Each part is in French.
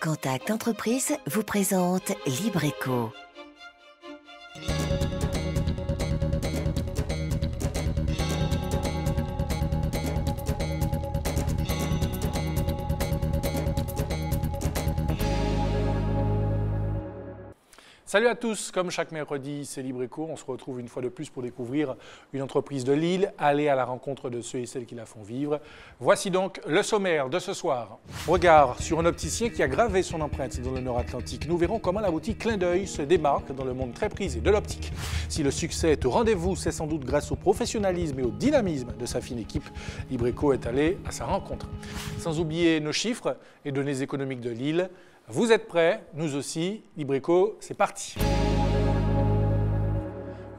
Contact Entreprise vous présente Libreco. Salut à tous, comme chaque mercredi, c'est Libreco. On se retrouve une fois de plus pour découvrir une entreprise de Lille, aller à la rencontre de ceux et celles qui la font vivre. Voici donc le sommaire de ce soir. Regard sur un opticien qui a gravé son empreinte dans le Nord-Atlantique. Nous verrons comment la boutique Clin d'œil se démarque dans le monde très prisé de l'optique. Si le succès est au rendez-vous, c'est sans doute grâce au professionnalisme et au dynamisme de sa fine équipe. Libreco est allé à sa rencontre. Sans oublier nos chiffres et données économiques de Lille. Vous êtes prêts? Nous aussi. Libreco, c'est parti.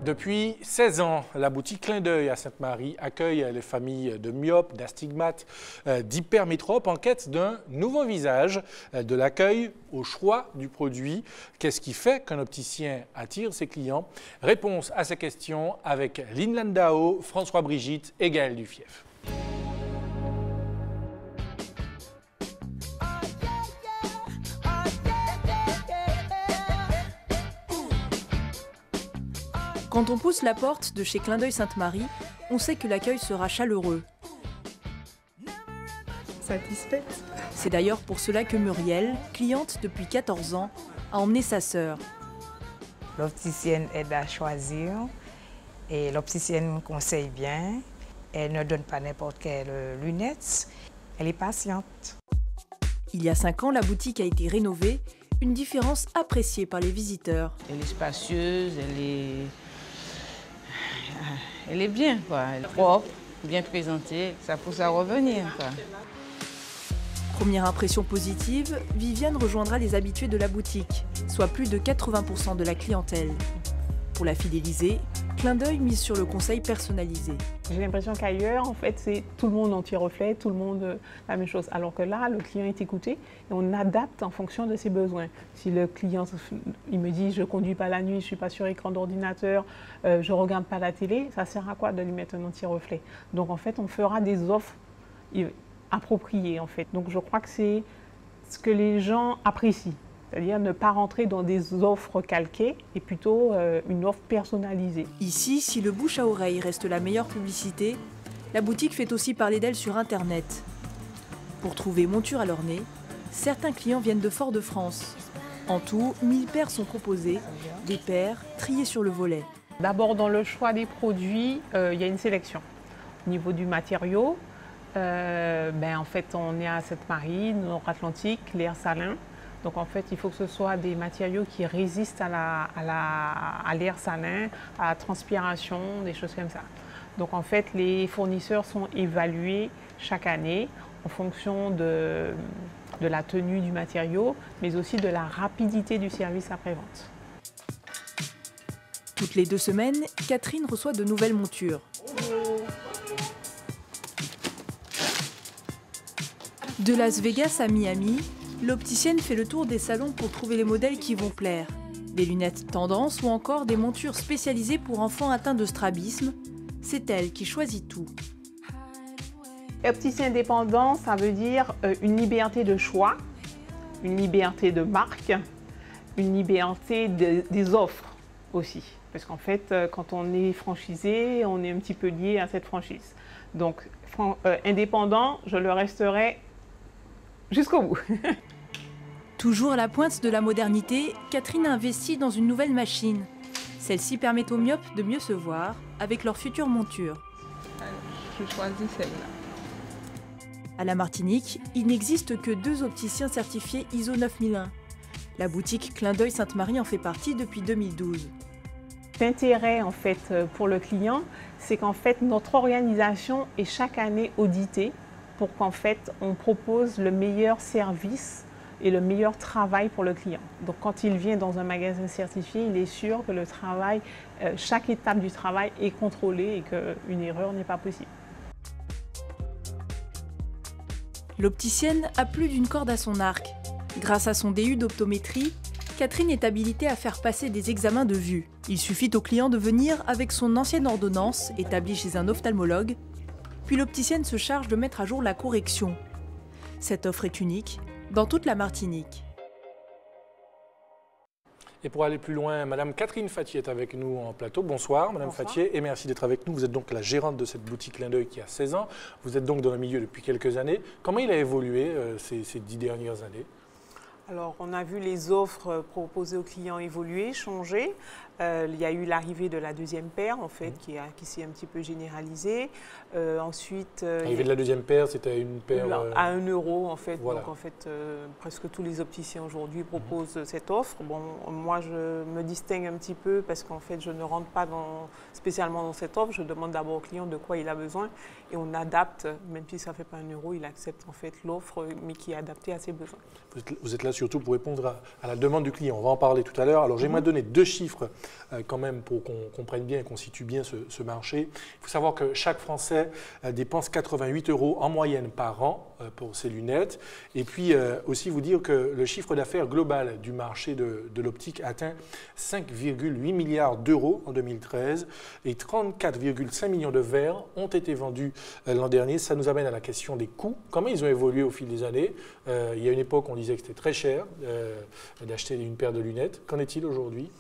Depuis 16 ans, la boutique Clin d'œil à Sainte-Marie accueille les familles de myopes, d'astigmates, d'hypermétropes en quête d'un nouveau visage, de l'accueil au choix du produit. Qu'est-ce qui fait qu'un opticien attire ses clients? Réponse à ces questions avec Lynn Landau, François Brigitte et Gaël Dufief. Quand on pousse la porte de chez Clin d'œil Sainte-Marie, on sait que l'accueil sera chaleureux. Satisfaite. C'est d'ailleurs pour cela que Muriel, cliente depuis 14 ans, a emmené sa sœur. L'opticienne aide à choisir et l'opticienne conseille bien. Elle ne donne pas n'importe quelle lunette. Elle est patiente. Il y a 5 ans, la boutique a été rénovée, une différence appréciée par les visiteurs. Elle est spacieuse, elle est bien, quoi. Elle est propre, bien présentée, ça pousse à revenir, quoi. Première impression positive, Viviane rejoindra les habitués de la boutique, soit plus de 80% de la clientèle. Pour la fidéliser, Clin d'œil mise sur le conseil personnalisé. J'ai l'impression qu'ailleurs, en fait, c'est tout le monde anti-reflet, tout le monde la même chose. Alors que là, le client est écouté et on adapte en fonction de ses besoins. Si le client il me dit « je ne conduis pas la nuit, je ne suis pas sur écran d'ordinateur, je ne regarde pas la télé », ça sert à quoi de lui mettre un anti-reflet? Donc en fait, on fera des offres appropriées en fait. Donc je crois que c'est ce que les gens apprécient. C'est-à-dire ne pas rentrer dans des offres calquées et plutôt une offre personnalisée. Ici, si le bouche à oreille reste la meilleure publicité, la boutique fait aussi parler d'elle sur Internet. Pour trouver monture à leur nez, certains clients viennent de Fort-de-France. En tout, 1000 paires sont proposées, des paires triées sur le volet. D'abord, dans le choix des produits, il y a une sélection. Au niveau du matériau, en fait, on est à Sainte-Marie, Nord-Atlantique, l'air salin. Donc en fait, il faut que ce soit des matériaux qui résistent à l'air salin, à la transpiration, des choses comme ça. Donc en fait, les fournisseurs sont évalués chaque année en fonction de la tenue du matériau, mais aussi de la rapidité du service après-vente. Toutes les 2 semaines, Catherine reçoit de nouvelles montures. De Las Vegas à Miami, l'opticienne fait le tour des salons pour trouver les modèles qui vont plaire. Des lunettes tendance ou encore des montures spécialisées pour enfants atteints de strabisme. C'est elle qui choisit tout. Opticien indépendant, ça veut dire une liberté de choix, une liberté de marque, une liberté des offres aussi. Parce qu'en fait, quand on est franchisé, on est un petit peu lié à cette franchise. Donc, indépendant, je le resterai jusqu'au bout. Toujours à la pointe de la modernité, Catherine a investi dans une nouvelle machine. Celle-ci permet aux myopes de mieux se voir avec leur future monture. Je choisis celle-là. À la Martinique, il n'existe que 2 opticiens certifiés ISO 9001. La boutique Clin d'œil Sainte-Marie en fait partie depuis 2012. L'intérêt en fait pour le client, c'est qu'en fait notre organisation est chaque année auditée pour qu'en fait on propose le meilleur service et le meilleur travail pour le client. Donc quand il vient dans un magasin certifié, il est sûr que le travail, chaque étape du travail est contrôlée et qu'une erreur n'est pas possible. L'opticienne a plus d'une corde à son arc. Grâce à son DU d'optométrie, Catherine est habilitée à faire passer des examens de vue. Il suffit au client de venir avec son ancienne ordonnance, établie chez un ophtalmologue, puis l'opticienne se charge de mettre à jour la correction. Cette offre est unique dans toute la Martinique. Et pour aller plus loin, Madame Catherine Fattier est avec nous en plateau. Bonsoir, Madame Fattier, et merci d'être avec nous. Vous êtes donc la gérante de cette boutique Clin d'œil qui a 16 ans. Vous êtes donc dans le milieu depuis quelques années. Comment il a évolué ces 10 dernières années? Alors, on a vu les offres proposées aux clients évoluer, changer. Il y a eu l'arrivée de la deuxième paire, en fait, qui s'est un petit peu généralisée. Ensuite, l'arrivée de la deuxième paire, c'était une paire... À 1 euro, en fait. Voilà. Donc, en fait, presque tous les opticiens aujourd'hui proposent cette offre. Bon, moi, je me distingue un petit peu parce qu'en fait, je ne rentre pas spécialement dans cette offre. Je demande d'abord au client de quoi il a besoin et on adapte, même si ça ne fait pas 1 euro, il accepte en fait l'offre, mais qui est adaptée à ses besoins. Vous êtes là surtout pour répondre à la demande du client. On va en parler tout à l'heure. Alors, j'aimerais donner 2 chiffres quand même pour qu'on comprenne bien et qu'on situe bien ce marché. Il faut savoir que chaque Français dépense 88 € en moyenne par an pour ses lunettes. Et puis aussi vous dire que le chiffre d'affaires global du marché de l'optique atteint 5,8 milliards d'euros en 2013 et 34,5 millions de verres ont été vendus l'an dernier. Ça nous amène à la question des coûts. Comment ils ont évolué au fil des années? Il y a une époque, on disait que c'était très cher d'acheter une paire de lunettes. Qu'en est-il aujourd'hui?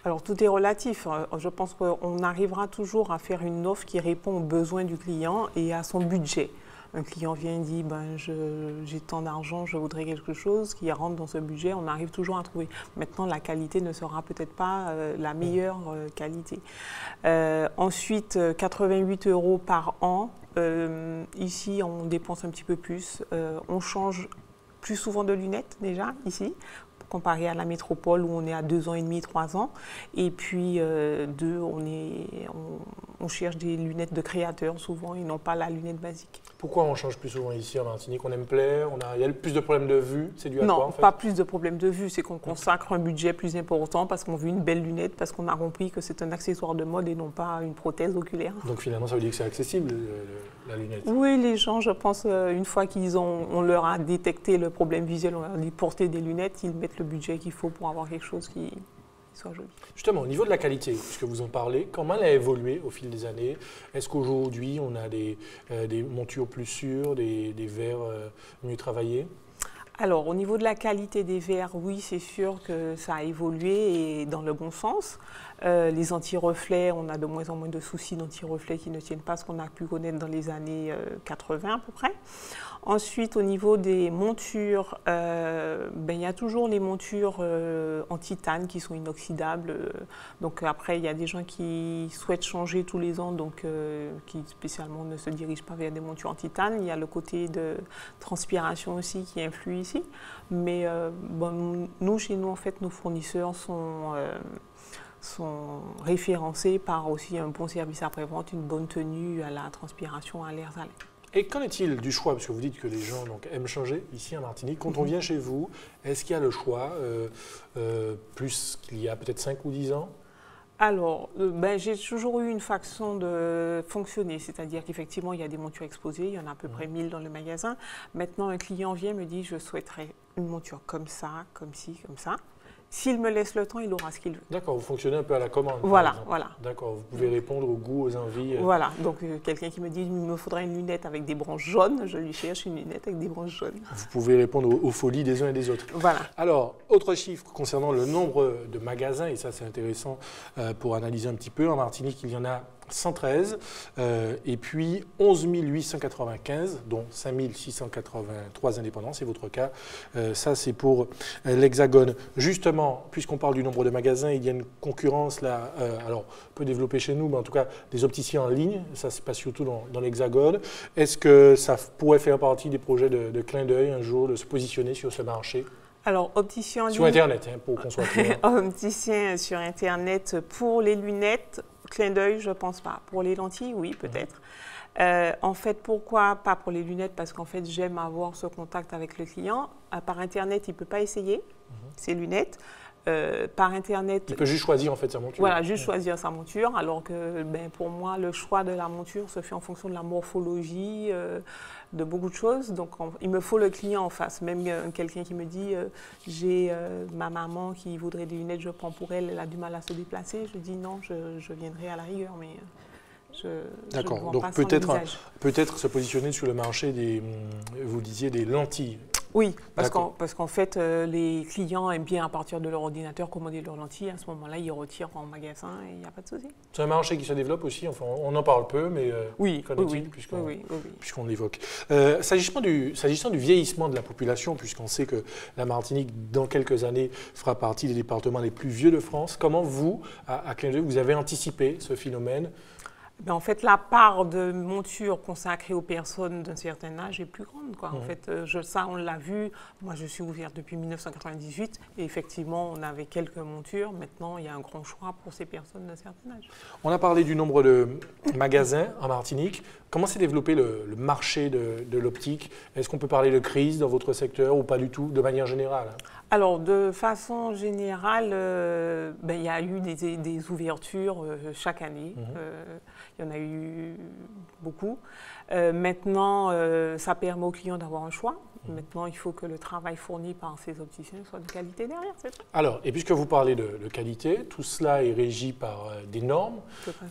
Alors, tout est relatif. Je pense qu'on arrivera toujours à faire une offre qui répond aux besoins du client et à son budget. Un client vient et dit ben, j'ai tant d'argent, je voudrais quelque chose qui rentre dans ce budget. On arrive toujours à trouver. Maintenant, la qualité ne sera peut-être pas la meilleure qualité. Ensuite, 88 € par an. Ici, on dépense un petit peu plus. On change plus souvent de lunettes déjà ici, comparé à la métropole où on est à 2 ans et demi, 3 ans. Et puis, on cherche des lunettes de créateurs souvent et non pas la lunette basique. Pourquoi on change plus souvent ici en Martinique? On aime plaire, il y a plus de problèmes de vue, c'est dû à quoi en fait? Non, pas plus de problèmes de vue, c'est qu'on consacre un budget plus important parce qu'on veut une belle lunette, parce qu'on a compris que c'est un accessoire de mode et non pas une prothèse oculaire. Donc finalement, ça veut dire que c'est accessible, la lunette? Oui, les gens, je pense, une fois on leur a détecté le problème visuel, on leur a dit porter des lunettes, ils mettent le budget qu'il faut pour avoir quelque chose qui soit joli. Justement, au niveau de la qualité, puisque vous en parlez, comment elle a évolué au fil des années? Est-ce qu'aujourd'hui, on a des montures plus sûres, des verres mieux travaillés? Alors, au niveau de la qualité des verres, oui, c'est sûr que ça a évolué et dans le bon sens. Les anti-reflets, on a de moins en moins de soucis d'anti-reflets qui ne tiennent pas ce qu'on a pu connaître dans les années 80 à peu près. Ensuite, au niveau des montures, il y a toujours les montures en titane qui sont inoxydables. Donc après, il y a des gens qui souhaitent changer tous les ans, donc qui spécialement ne se dirigent pas vers des montures en titane. Il y a le côté de transpiration aussi qui influe ici. Mais nous, chez nous, en fait, nos fournisseurs sont référencés par aussi un bon service après-vente, une bonne tenue à la transpiration, à l'air. Et qu'en est-il du choix? Parce que vous dites que les gens aiment changer ici en Martinique. Quand on vient chez vous, est-ce qu'il y a le choix plus qu'il y a peut-être 5 ou 10 ans? Alors, j'ai toujours eu une façon de fonctionner, c'est-à-dire qu'effectivement, il y a des montures exposées, il y en a à peu près 1000 dans le magasin. Maintenant, un client vient me dit, je souhaiterais une monture comme ça, comme ci, comme ça. S'il me laisse le temps, il aura ce qu'il veut. D'accord, vous fonctionnez un peu à la commande. Voilà, voilà. D'accord, vous pouvez répondre aux goûts, aux envies. Voilà, donc quelqu'un qui me dit, il me faudrait une lunette avec des branches jaunes, je lui cherche une lunette avec des branches jaunes. Vous pouvez répondre aux folies des uns et des autres. Voilà. Alors, autre chiffre concernant le nombre de magasins, et ça c'est intéressant pour analyser un petit peu. En Martinique, il y en a 113, et puis 11 895, dont 5 683 indépendants, c'est votre cas. Ça, c'est pour l'Hexagone. Justement, puisqu'on parle du nombre de magasins, il y a une concurrence là, alors on peut développer chez nous, mais en tout cas des opticiens en ligne, ça se passe surtout dans l'Hexagone. Est-ce que ça pourrait faire partie des projets de Clin d'œil un jour, de se positionner sur ce marché? Alors, opticien en ligne... Sur Internet, pour qu'on soit clair. Opticien sur Internet pour les lunettes, Clin d'œil, je ne pense pas. Pour les lentilles, oui, peut-être. En fait, pourquoi pas pour les lunettes? Parce qu'en fait, j'aime avoir ce contact avec le client. Par Internet, il ne peut pas essayer ses lunettes. Par Internet... Il peut juste choisir en fait sa monture. Voilà, juste choisir sa monture. Alors que pour moi, le choix de la monture se fait en fonction de la morphologie, de beaucoup de choses. Donc, il me faut le client en face. Même quelqu'un qui me dit, j'ai ma maman qui voudrait des lunettes, je prends pour elle, elle a du mal à se déplacer. Je dis non, je viendrai à la rigueur, mais... D'accord, donc peut-être se positionner sur le marché des, vous disiez, des lentilles. Oui, parce qu'en fait, les clients aiment bien, à partir de leur ordinateur, commander leurs lentilles. À ce moment-là, ils retirent en magasin et il n'y a pas de souci. C'est un marché qui se développe aussi, enfin, on en parle peu, mais qu'en est-il puisqu'on l'évoque. S'agissant du vieillissement de la population, puisqu'on sait que la Martinique, dans quelques années, fera partie des départements les plus vieux de France, comment vous, à Clin d'œil, vous avez anticipé ce phénomène ? Ben, en fait, la part de montures consacrée aux personnes d'un certain âge est plus grande, quoi. En fait, ça, on l'a vu. Moi, je suis ouverte depuis 1998 et effectivement, on avait quelques montures. Maintenant, il y a un grand choix pour ces personnes d'un certain âge. On a parlé du nombre de magasins en Martinique. Comment s'est développé le marché de l'optique? Est-ce qu'on peut parler de crise dans votre secteur ou pas du tout, de manière générale? Alors, de façon générale, il y a eu des ouvertures chaque année. Il y en a eu beaucoup. Maintenant, ça permet aux clients d'avoir un choix. Maintenant, il faut que le travail fourni par ces opticiens soit de qualité derrière, c'est tout. Alors, et puisque vous parlez de qualité, tout cela est régi par des normes,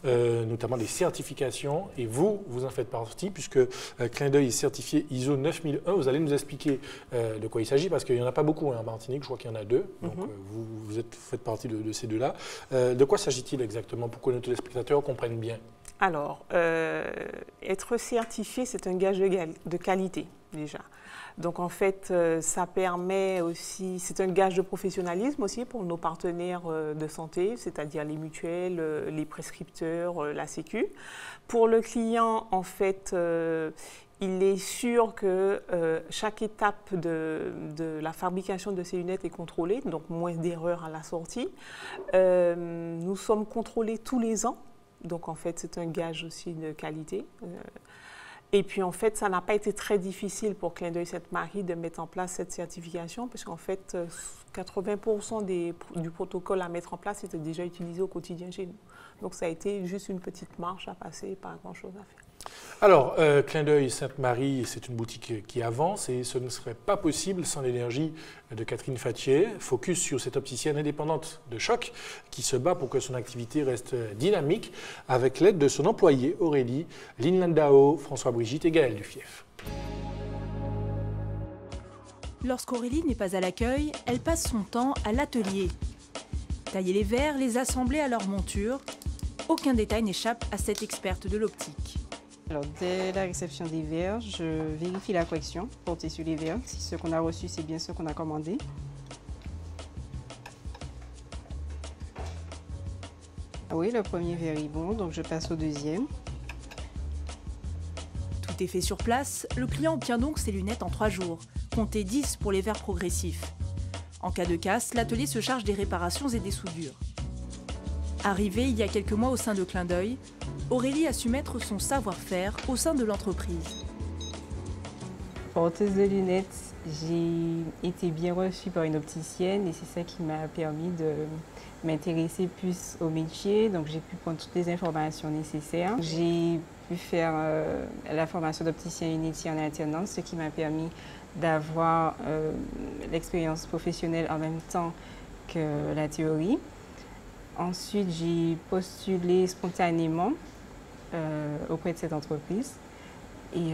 notamment des certifications, et vous en faites partie, puisque Clin d'œil est certifié ISO 9001. Vous allez nous expliquer de quoi il s'agit, parce qu'il n'y en a pas beaucoup en Martinique, je crois qu'il y en a 2, donc vous faites partie de ces deux-là. De quoi s'agit-il exactement, pour que nos téléspectateurs comprennent bien? Alors, être certifié, c'est un gage de qualité, déjà. Donc, en fait, ça permet aussi, c'est un gage de professionnalisme aussi pour nos partenaires de santé, c'est-à-dire les mutuelles, les prescripteurs, la Sécu. Pour le client, en fait, il est sûr que chaque étape de la fabrication de ces lunettes est contrôlée, donc moins d'erreurs à la sortie. Nous sommes contrôlés tous les ans, donc en fait, c'est un gage aussi de qualité. Et puis, en fait, ça n'a pas été très difficile pour Clin d'œil Sainte-Marie de mettre en place cette certification, parce qu'en fait, 80% du protocole à mettre en place était déjà utilisé au quotidien chez nous. Donc, ça a été juste une petite marche à passer, pas grand-chose à faire. Alors, Clin d'œil Sainte-Marie, c'est une boutique qui avance et ce ne serait pas possible sans l'énergie de Catherine Fattier, focus sur cette opticienne indépendante de Choc qui se bat pour que son activité reste dynamique avec l'aide de son employé Aurélie, Lynn Landau, François Brigitte et Gaël Dufief. Lorsqu'Aurélie n'est pas à l'accueil, elle passe son temps à l'atelier. Tailler les verres, les assembler à leur monture, aucun détail n'échappe à cette experte de l'optique. Alors, dès la réception des verres, je vérifie la correction portée sur les verres, si ce qu'on a reçu, c'est bien ce qu'on a commandé. Oui, le premier verre est bon, donc je passe au deuxième. Tout est fait sur place, le client obtient donc ses lunettes en 3 jours, comptez 10 pour les verres progressifs. En cas de casse, l'atelier se charge des réparations et des soudures. Arrivée il y a quelques mois au sein de Clin d'œil, Aurélie a su mettre son savoir-faire au sein de l'entreprise. Porteuse de lunettes, j'ai été bien reçue par une opticienne et c'est ça qui m'a permis de m'intéresser plus au métier. Donc j'ai pu prendre toutes les informations nécessaires. J'ai pu faire la formation d'opticien lunetier en alternance, ce qui m'a permis d'avoir l'expérience professionnelle en même temps que la théorie. Ensuite, j'ai postulé spontanément auprès de cette entreprise et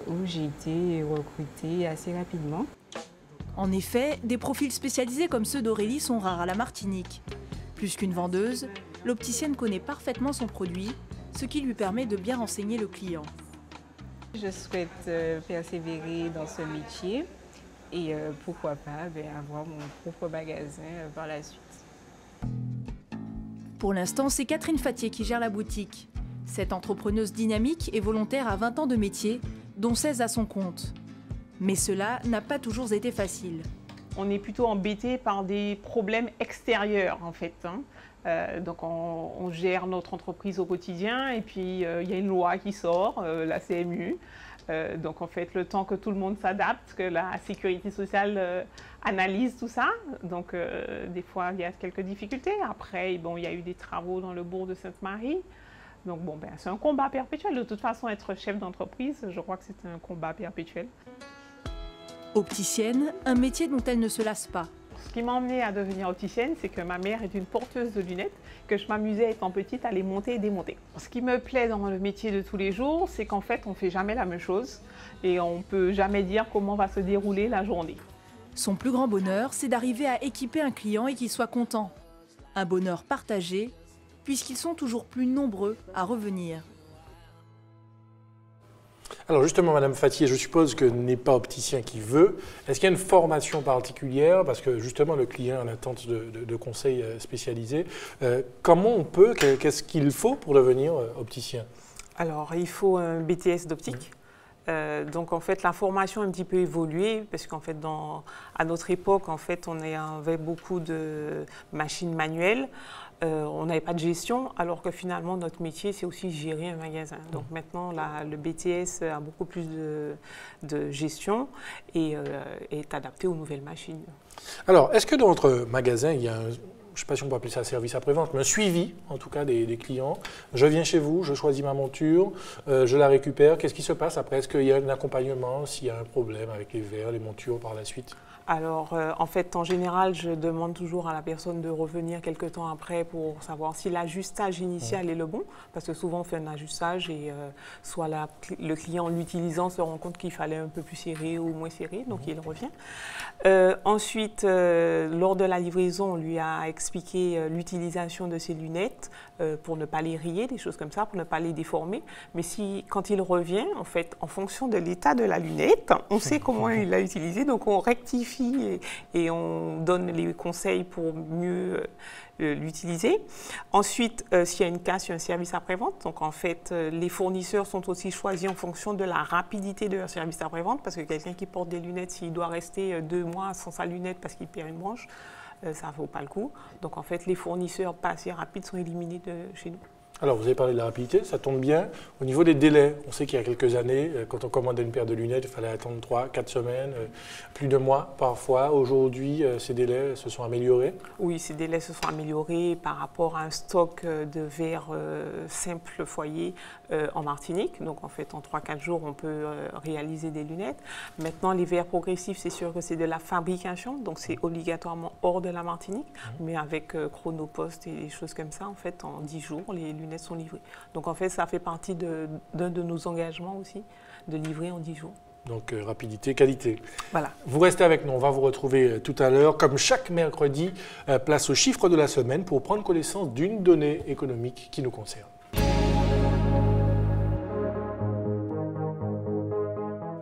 où j'ai été recrutée assez rapidement. En effet, des profils spécialisés comme ceux d'Aurélie sont rares à la Martinique. Plus qu'une vendeuse, l'opticienne connaît parfaitement son produit, ce qui lui permet de bien renseigner le client. Je souhaite persévérer dans ce métier et pourquoi pas avoir mon propre magasin par la suite. Pour l'instant, c'est Catherine Fattier qui gère la boutique. Cette entrepreneuse dynamique et volontaire a 20 ans de métier, dont 16 à son compte. Mais cela n'a pas toujours été facile. On est plutôt embêté par des problèmes extérieurs, en fait. Donc on gère notre entreprise au quotidien et puis il y a une loi qui sort, la CMU. Donc en fait, le temps que tout le monde s'adapte, que la sécurité sociale analyse tout ça, donc des fois il y a quelques difficultés. Après, bon, il y a eu des travaux dans le bourg de Sainte-Marie. Donc bon, c'est un combat perpétuel. De toute façon, être chef d'entreprise, je crois que c'est un combat perpétuel. Opticienne, un métier dont elle ne se lasse pas. Ce qui m'a emmenée à devenir opticienne, c'est que ma mère est une porteuse de lunettes, que je m'amusais étant petite à les monter et démonter. Ce qui me plaît dans le métier de tous les jours, c'est qu'en fait, on ne fait jamais la même chose et on ne peut jamais dire comment va se dérouler la journée. Son plus grand bonheur, c'est d'arriver à équiper un client et qu'il soit content. Un bonheur partagé, puisqu'ils sont toujours plus nombreux à revenir. Alors justement, Madame Fattier, je suppose que n'est pas opticien qui veut. Est-ce qu'il y a une formation particulière? Parce que justement, le client est en attente de conseils spécialisés. Comment on peut, qu'est-ce qu'il faut pour devenir opticien? Alors, il faut un BTS d'optique. Donc en fait la formation a un petit peu évolué parce qu'en fait à notre époque en fait on avait beaucoup de machines manuelles, on n'avait pas de gestion alors que finalement notre métier c'est aussi gérer un magasin. Donc maintenant le BTS a beaucoup plus de gestion et est adapté aux nouvelles machines. Alors est-ce que dans votre magasin il y a je ne sais pas si on peut appeler ça service après-vente, mais un suivi, en tout cas, des clients. Je viens chez vous, je choisis ma monture, je la récupère. Qu'est-ce qui se passe après? Est-ce qu'il y a un accompagnement s'il y a un problème avec les verres, les montures par la suite? Alors, en fait, en général, je demande toujours à la personne de revenir quelques temps après pour savoir si l'ajustage initial est le bon, parce que souvent on fait un ajustage et soit le client, en l'utilisant, se rend compte qu'il fallait un peu plus serré ou moins serré, donc il revient. Ensuite, lors de la livraison, on lui a expliqué l'utilisation de ses lunettes pour ne pas les rayer, des choses comme ça, pour ne pas les déformer. Mais quand il revient, en fait, en fonction de l'état de la lunette, on sait comment il l'a utilisé, donc on rectifie et on donne les conseils pour mieux l'utiliser. Ensuite, s'il y a une casse, il y a un service après-vente. Donc en fait, les fournisseurs sont aussi choisis en fonction de la rapidité de leur service après-vente parce que quelqu'un qui porte des lunettes, s'il doit rester 2 mois sans sa lunette parce qu'il perd une branche, ça ne vaut pas le coup. Donc en fait, les fournisseurs pas assez rapides sont éliminés de chez nous. Alors, vous avez parlé de la rapidité, ça tombe bien. Au niveau des délais, on sait qu'il y a quelques années, quand on commandait une paire de lunettes, il fallait attendre 3-4 semaines, plus de mois parfois. Aujourd'hui, ces délais se sont améliorés? Oui, ces délais se sont améliorés par rapport à un stock de verres simple foyer en Martinique. Donc, en fait, en 3-4 jours, on peut réaliser des lunettes. Maintenant, les verres progressifs, c'est sûr que c'est de la fabrication, donc c'est obligatoirement hors de la Martinique. Mais avec Chronopost et des choses comme ça, en fait, en 10 jours, les lunettes sont livrées. Donc en fait, ça fait partie d'un de nos engagements aussi, de livrer en 10 jours. Donc rapidité, qualité. Voilà. Vous restez avec nous, on va vous retrouver tout à l'heure. Comme chaque mercredi, place au chiffre de la semaine pour prendre connaissance d'une donnée économique qui nous concerne.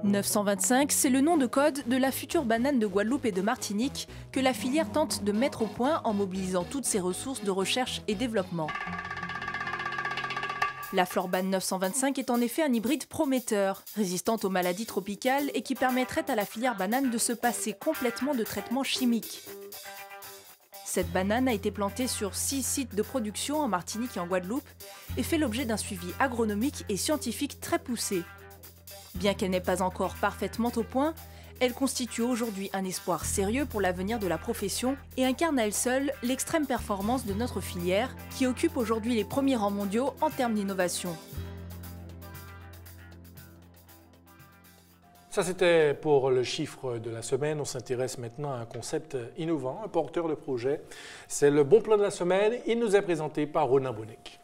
925, c'est le nom de code de la future banane de Guadeloupe et de Martinique que la filière tente de mettre au point en mobilisant toutes ses ressources de recherche et développement. La Florbane 925 est en effet un hybride prometteur, résistante aux maladies tropicales et qui permettrait à la filière banane de se passer complètement de traitements chimiques. Cette banane a été plantée sur 6 sites de production en Martinique et en Guadeloupe et fait l'objet d'un suivi agronomique et scientifique très poussé. Bien qu'elle n'est pas encore parfaitement au point, elle constitue aujourd'hui un espoir sérieux pour l'avenir de la profession et incarne à elle seule l'extrême performance de notre filière qui occupe aujourd'hui les premiers rangs mondiaux en termes d'innovation. Ça, c'était pour le chiffre de la semaine. On s'intéresse maintenant à un concept innovant, un porteur de projet. C'est le bon plan de la semaine. Il nous est présenté par Ronan Bonnec.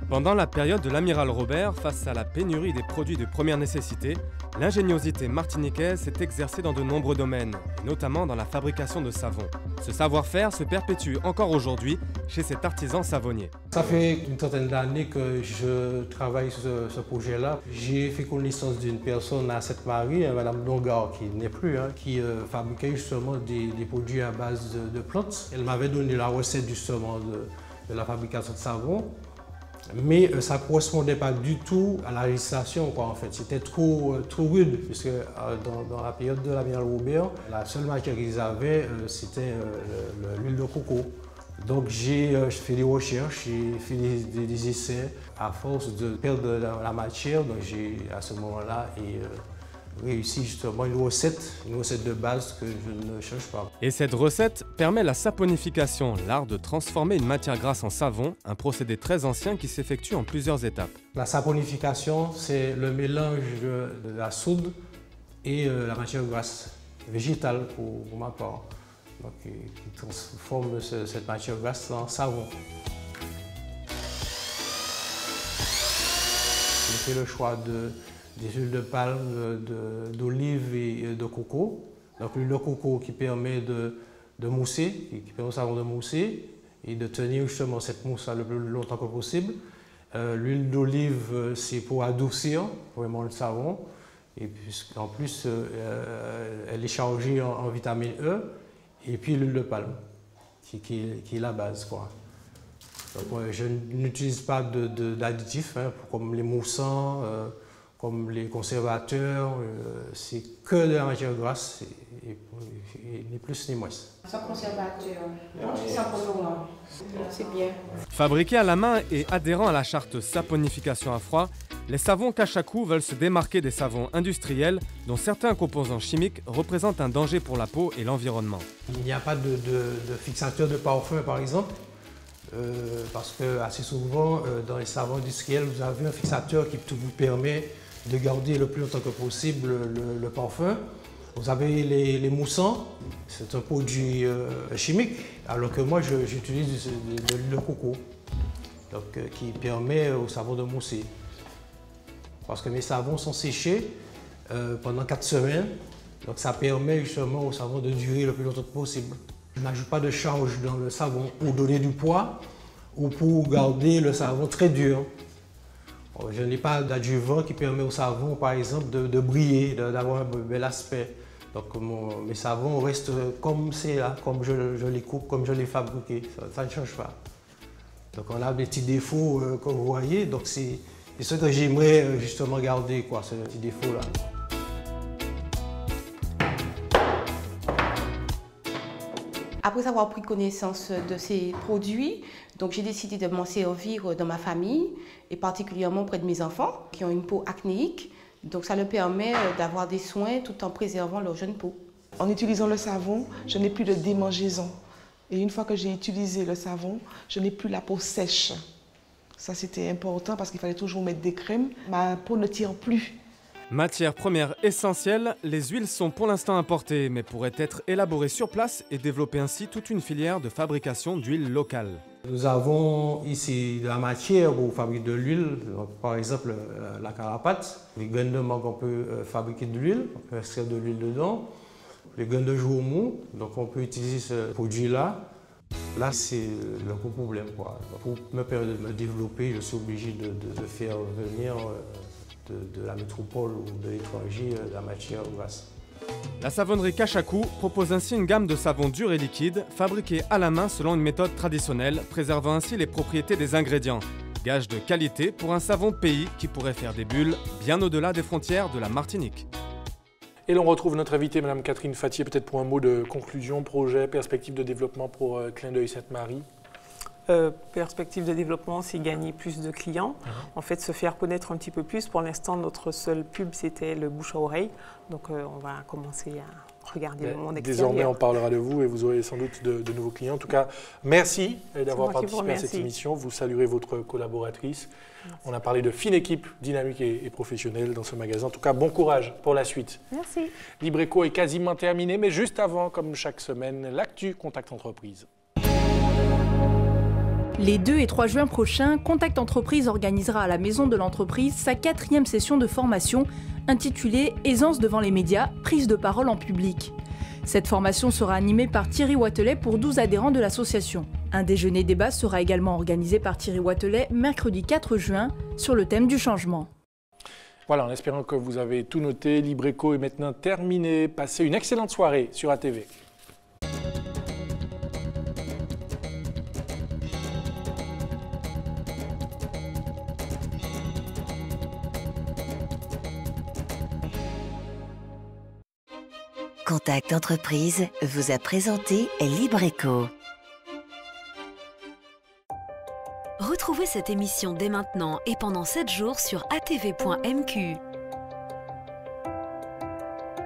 Pendant la période de l'amiral Robert, face à la pénurie des produits de première nécessité, l'ingéniosité martiniquaise s'est exercée dans de nombreux domaines, et notamment dans la fabrication de savon. Ce savoir-faire se perpétue encore aujourd'hui chez cet artisan savonnier. Ça fait une centaine d'années que je travaille sur ce projet-là. J'ai fait connaissance d'une personne à Sainte-Marie, Madame Dongar, qui n'est plus, qui fabriquait justement des produits à base de plantes. Elle m'avait donné la recette justement de la fabrication de savon. Mais ça ne correspondait pas du tout à la législation, en fait. C'était trop rude, puisque dans la période de l'amiral Robert, la seule matière qu'ils avaient, c'était l'huile de coco. Donc j'ai fait des recherches, j'ai fait des essais. À force de perdre la matière, donc j'ai à ce moment-là réussi justement une recette de base que je ne change pas. Et cette recette permet la saponification, l'art de transformer une matière grasse en savon, un procédé très ancien qui s'effectue en plusieurs étapes. La saponification, c'est le mélange de la soude et la matière grasse. végétale pour ma part, donc, qui transforme cette matière grasse en savon. J'ai fait le choix des huiles de palme, d'olive et de coco. Donc l'huile de coco qui permet de mousser, qui permet au savon de mousser et de tenir justement cette mousse le plus longtemps que possible. L'huile d'olive, c'est pour adoucir vraiment le savon. Et puis, en plus, elle est chargée en vitamine E. Et puis l'huile de palme, qui est la base, quoi. Donc, je n'utilise pas d'additifs comme les moussants, comme les conservateurs. C'est que de la matière grasse, et ni plus ni moins. Sans conservateur, sans colorant, c'est bien. Fabriqués à la main et adhérant à la charte saponification à froid, les savons Cachakou veulent se démarquer des savons industriels dont certains composants chimiques représentent un danger pour la peau et l'environnement. Il n'y a pas de fixateur de parfum, par exemple, parce que assez souvent, dans les savons industriels, vous avez un fixateur qui vous permet de garder le plus longtemps que possible le parfum. Vous avez les moussants, c'est un produit chimique, alors que moi j'utilise de l'huile de coco, donc, qui permet au savon de mousser. Parce que mes savons sont séchés pendant 4 semaines, donc ça permet justement au savon de durer le plus longtemps possible. Je n'ajoute pas de charge dans le savon pour donner du poids ou pour garder le savon très dur. Je n'ai pas d'adjuvant qui permet au savon, par exemple, de briller, d'avoir un bel aspect. Donc mes savons restent comme c'est là, comme je les coupe, comme je les fabrique. Ça ne change pas. Donc on a des petits défauts comme vous voyez. Donc c'est ce que j'aimerais justement garder, quoi, ce petit défaut-là. Après avoir pris connaissance de ces produits, donc j'ai décidé de m'en servir dans ma famille et particulièrement auprès de mes enfants qui ont une peau acnéique. Donc ça leur permet d'avoir des soins tout en préservant leur jeune peau. En utilisant le savon, je n'ai plus de démangeaison. Et une fois que j'ai utilisé le savon, je n'ai plus la peau sèche. Ça c'était important parce qu'il fallait toujours mettre des crèmes. Ma peau ne tire plus. Matière première essentielle, les huiles sont pour l'instant importées, mais pourraient être élaborées sur place et développer ainsi toute une filière de fabrication d'huile locale. Nous avons ici de la matière pour fabriquer de l'huile, par exemple la carapate, les graines de mangue on peut fabriquer de l'huile, on peut extraire de l'huile dedans, les graines de jour mou, donc on peut utiliser ce produit-là. Là, c'est le gros problème, quoi. Pour me permettre de me développer, je suis obligé de faire venir de la métropole ou de l'étranger la matière grasse. La savonnerie Cachakou propose ainsi une gamme de savons durs et liquides, fabriqués à la main selon une méthode traditionnelle, préservant ainsi les propriétés des ingrédients. Gage de qualité pour un savon pays qui pourrait faire des bulles bien au-delà des frontières de la Martinique. Et l'on retrouve notre invitée, Mme Catherine Fattier, peut-être pour un mot de conclusion, projet, perspective de développement pour Clin d'œil Sainte-Marie. Perspective de développement, c'est gagner plus de clients. En fait, se faire connaître un petit peu plus. Pour l'instant, notre seule pub, c'était le bouche à oreille. Donc, on va commencer à regarder le monde extérieur. Désormais, on parlera de vous et vous aurez sans doute de nouveaux clients. En tout cas, merci d'avoir participé à cette émission. Vous saluerez votre collaboratrice. Merci. On a parlé de fine équipe, dynamique et professionnelle dans ce magasin. En tout cas, bon courage pour la suite. Merci. Libreco est quasiment terminé, mais juste avant, comme chaque semaine, l'actu Contact Entreprise. Les 2 et 3 juin prochains, Contact Entreprise organisera à la Maison de l'Entreprise sa 4e session de formation intitulée « Aisance devant les médias, prise de parole en public ». Cette formation sera animée par Thierry Watelet pour 12 adhérents de l'association. Un déjeuner débat sera également organisé par Thierry Watelet mercredi 4 juin sur le thème du changement. Voilà, en espérant que vous avez tout noté, Libreco est maintenant terminé. Passez une excellente soirée sur ATV. Contact Entreprise vous a présenté Libreco. Retrouvez cette émission dès maintenant et pendant 7 jours sur atv.mq.